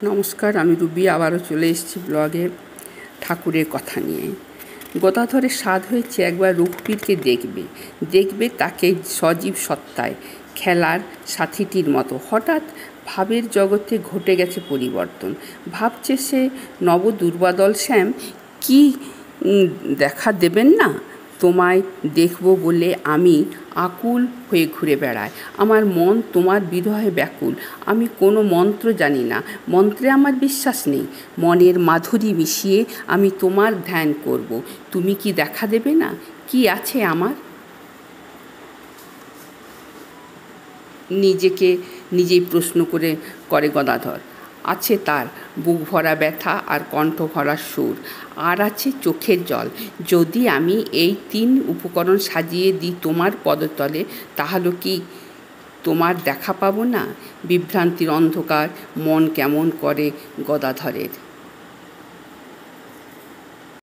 নমস্কার, আমি রুবি আবারও চলে এসেছি ব্লগে ঠাকুরের কথা নিয়ে। গদাধরের স্বাদ হয়েছে একবার রঘুবীরকে দেখবে তাকে সজীব সত্তায়, খেলার সাথীটির মতো। হঠাৎ ভাবের জগতে ঘটে গেছে পরিবর্তন। ভাবছে সে নব দুর্বাদল শ্যাম কি দেখা দেবেন না? তোমায় দেখব বলে আমি আকুল হয়ে ঘুরে বেড়াই। আমার মন তোমার বিরহে ব্যাকুল। আমি কোনো মন্ত্র জানি না, মন্ত্রে আমার বিশ্বাস নেই। মনের মাধুরী মিশিয়ে আমি তোমার ধ্যান করব। তুমি কি দেখা দেবে না? কি আছে আমার? নিজেকে নিজেই প্রশ্ন করে গদাধর। আছে তার বুক ভরা ব্যথা আর কণ্ঠ ভরা সুর, আর আছে চোখের জল। যদি আমি এই 3 উপকরণ সাজিয়ে দিই তোমার পদতলে, তাহলে কি তোমার দেখা পাবো না? বিভ্রান্তির অন্ধকার মন কেমন করে গদাধরের।